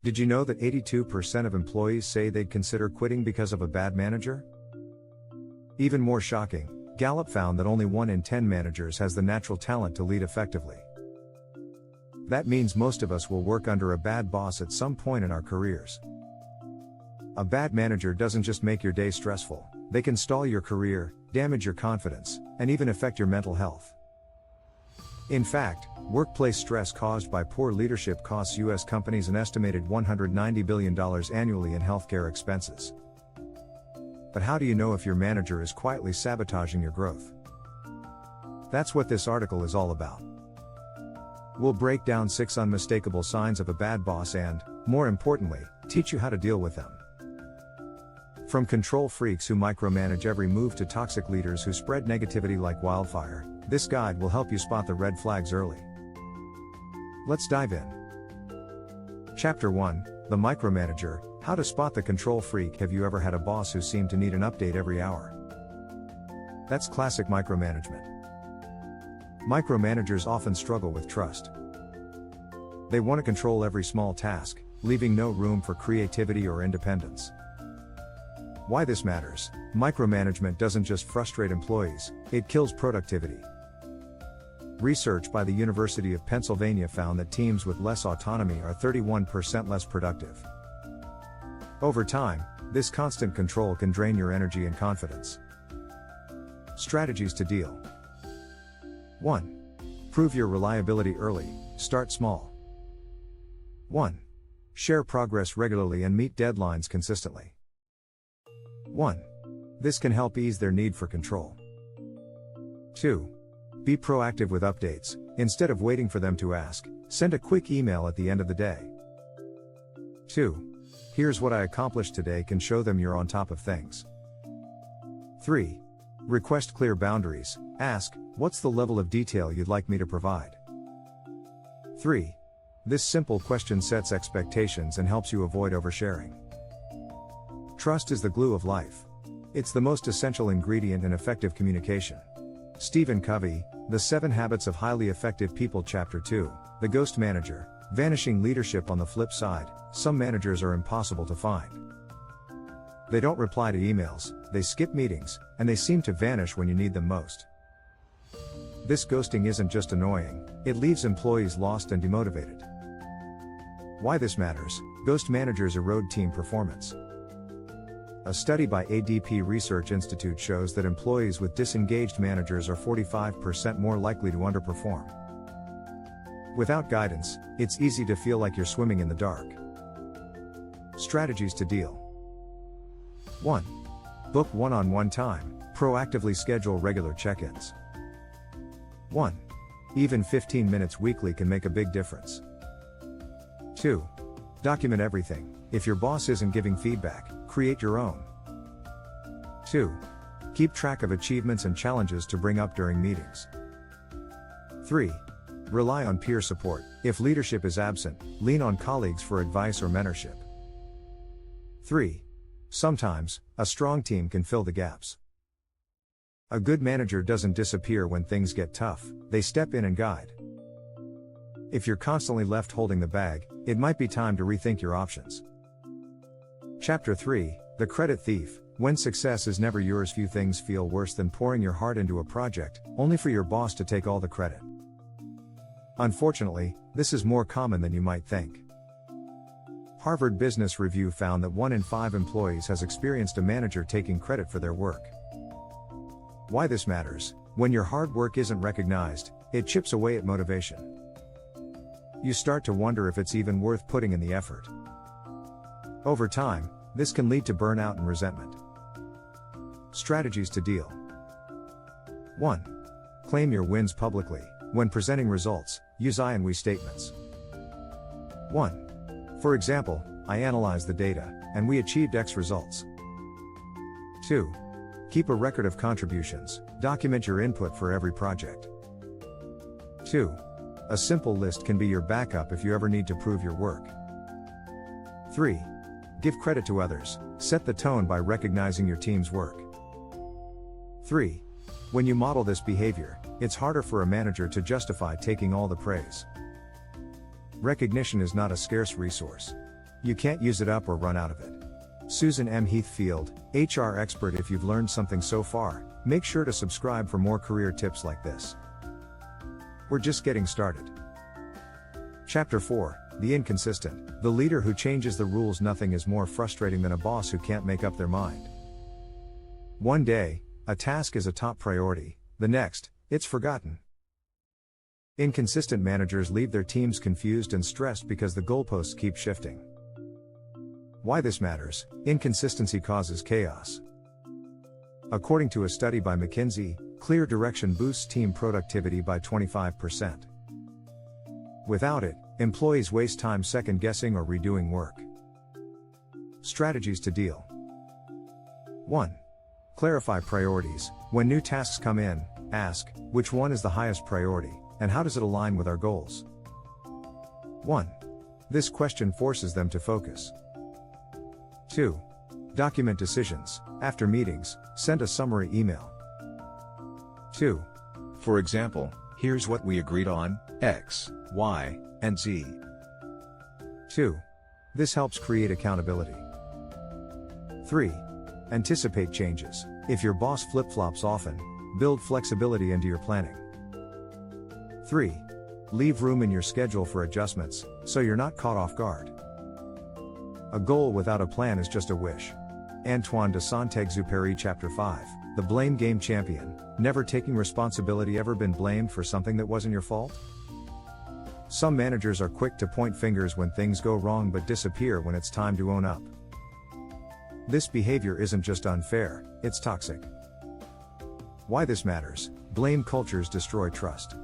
Did you know that 82% of employees say they'd consider quitting because of a bad manager? Even more shocking, Gallup found that only 1 in 10 managers has the natural talent to lead effectively. That means most of us will work under a bad boss at some point in our careers. A bad manager doesn't just make your day stressful, they can stall your career, damage your confidence, and even affect your mental health. In fact, workplace stress caused by poor leadership costs U.S. companies an estimated $190 billion annually in healthcare expenses. But how do you know if your manager is quietly sabotaging your growth? That's what this article is all about. We'll break down 6 unmistakable signs of a bad boss and, more importantly, teach you how to deal with them. From control freaks who micromanage every move to toxic leaders who spread negativity like wildfire, this guide will help you spot the red flags early. Let's dive in. Chapter 1, The Micromanager, How to Spot the Control Freak. Have you ever had a boss who seemed to need an update every hour? That's classic micromanagement. Micromanagers often struggle with trust. They want to control every small task, leaving no room for creativity or independence. Why this matters: micromanagement doesn't just frustrate employees, it kills productivity. Research by the University of Pennsylvania found that teams with less autonomy are 31% less productive. Over time, this constant control can drain your energy and confidence. Strategies to deal. 1. Prove your reliability early, start small. 1. Share progress regularly and meet deadlines consistently. 1. This can help ease their need for control. 2. Be proactive with updates, instead of waiting for them to ask, send a quick email at the end of the day. 2. Here's what I accomplished today can show them you're on top of things. 3. Request clear boundaries, ask, what's the level of detail you'd like me to provide? 3. This simple question sets expectations and helps you avoid oversharing. Trust is the glue of life. It's the most essential ingredient in effective communication. Stephen Covey, The 7 Habits of Highly Effective People. Chapter 2, The Ghost Manager, Vanishing Leadership. On the flip side, some managers are impossible to find. They don't reply to emails, they skip meetings, and they seem to vanish when you need them most. This ghosting isn't just annoying, it leaves employees lost and demotivated. Why this matters: ghost managers erode team performance. A study by ADP Research Institute shows that employees with disengaged managers are 45% more likely to underperform. Without guidance, it's easy to feel like you're swimming in the dark. Strategies to deal. 1. Book one-on-one time, proactively schedule regular check-ins. 1. Even 15 minutes weekly can make a big difference. 2. Document everything. If your boss isn't giving feedback, create your own. 2. Keep track of achievements and challenges to bring up during meetings. 3. Rely on peer support. If leadership is absent, lean on colleagues for advice or mentorship. 3. Sometimes, a strong team can fill the gaps. A good manager doesn't disappear when things get tough, they step in and guide. If you're constantly left holding the bag, it might be time to rethink your options. Chapter 3, The Credit Thief. When success is never yours, few things feel worse than pouring your heart into a project, only for your boss to take all the credit. Unfortunately, this is more common than you might think. Harvard Business Review found that 1 in 5 employees has experienced a manager taking credit for their work. Why this matters: when your hard work isn't recognized, it chips away at motivation. You start to wonder if it's even worth putting in the effort. Over time, this can lead to burnout and resentment. Strategies to deal. 1. Claim your wins publicly. When presenting results, use I and we statements. 1. For example, I analyzed the data, and we achieved X results. 2. Keep a record of contributions, document your input for every project. 2. A simple list can be your backup if you ever need to prove your work. 3. Give credit to others, set the tone by recognizing your team's work. 3. When you model this behavior, it's harder for a manager to justify taking all the praise. Recognition is not a scarce resource. You can't use it up or run out of it. Susan M. Heathfield, HR expert. If you've learned something so far, make sure to subscribe for more career tips like this. We're just getting started. Chapter 4, The Inconsistent. The leader who changes the rules. Nothing is more frustrating than a boss who can't make up their mind. One day, a task is a top priority, the next, it's forgotten. Inconsistent managers leave their teams confused and stressed because the goalposts keep shifting. Why this matters: inconsistency causes chaos. According to a study by McKinsey, clear direction boosts team productivity by 25%. Without it, employees waste time second-guessing or redoing work. Strategies to deal. 1. Clarify priorities. When new tasks come in, ask, which one is the highest priority, and how does it align with our goals? 1. This question forces them to focus. 2. Document decisions. After meetings, send a summary email. 2. For example, here's what we agreed on, X, Y, and Z. 2. This helps create accountability. 3. Anticipate changes. If your boss flip-flops often, build flexibility into your planning. 3. Leave room in your schedule for adjustments, so you're not caught off guard. A goal without a plan is just a wish. Antoine de Saint-Exupéry. Chapter 5, The Blame Game. Champion. Never taking responsibility. Ever been blamed for something that wasn't your fault? Some managers are quick to point fingers when things go wrong but disappear when it's time to own up. This behavior isn't just unfair, it's toxic. Why this matters: blame cultures destroy trust.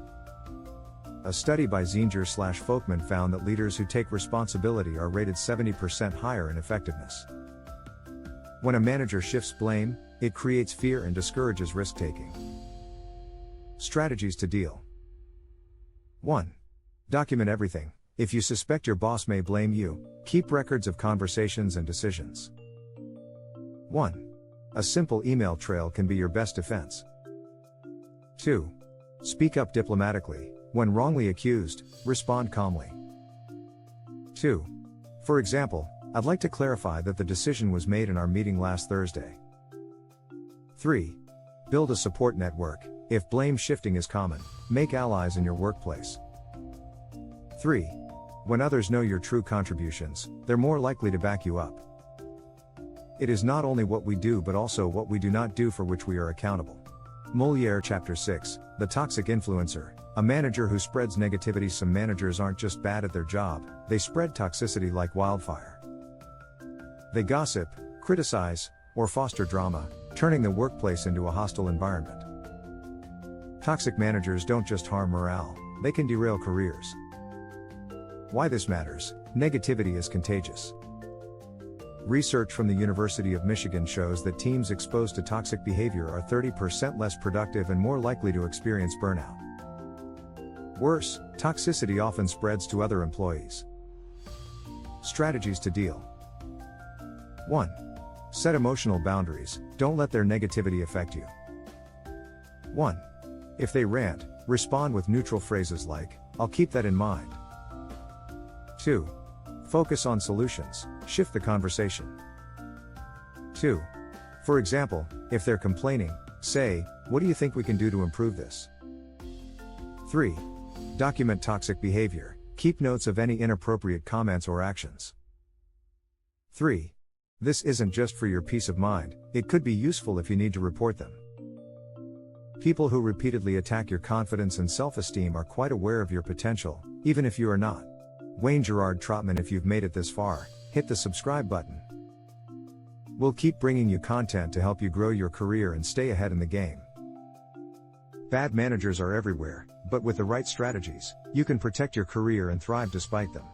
A study by Zinger/Folkman found that leaders who take responsibility are rated 70% higher in effectiveness. When a manager shifts blame, it creates fear and discourages risk-taking. Strategies to deal. 1. Document everything. If you suspect your boss may blame you, keep records of conversations and decisions. 1. A simple email trail can be your best defense. 2. Speak up diplomatically. When wrongly accused, respond calmly. 2. For example, I'd like to clarify that the decision was made in our meeting last Thursday. 3. Build a support network. If blame shifting is common, make allies in your workplace. 3. When others know your true contributions, they're more likely to back you up. It is not only what we do but also what we do not do for which we are accountable. Molière. Chapter 6, The Toxic Influencer. A manager who spreads negativity. Some managers aren't just bad at their job, they spread toxicity like wildfire. They gossip, criticize, or foster drama, turning the workplace into a hostile environment. Toxic managers don't just harm morale, they can derail careers. Why this matters: negativity is contagious. Research from the University of Michigan shows that teams exposed to toxic behavior are 30% less productive and more likely to experience burnout. Worse, toxicity often spreads to other employees. Strategies to deal. 1. Set emotional boundaries. Don't let their negativity affect you. 1. If they rant, respond with neutral phrases like, "I'll keep that in mind." 2. Focus on solutions. Shift the conversation. 2. For example, if they're complaining, say, "What do you think we can do to improve this?" 3. Document toxic behavior. Keep notes of any inappropriate comments or actions. 3. This isn't just for your peace of mind, it could be useful if you need to report them. People who repeatedly attack your confidence and self-esteem are quite aware of your potential, even if you are not. Wayne Gerard Trotman. If you've made it this far, hit the subscribe button. We'll keep bringing you content to help you grow your career and stay ahead in the game. Bad managers are everywhere, but with the right strategies, you can protect your career and thrive despite them.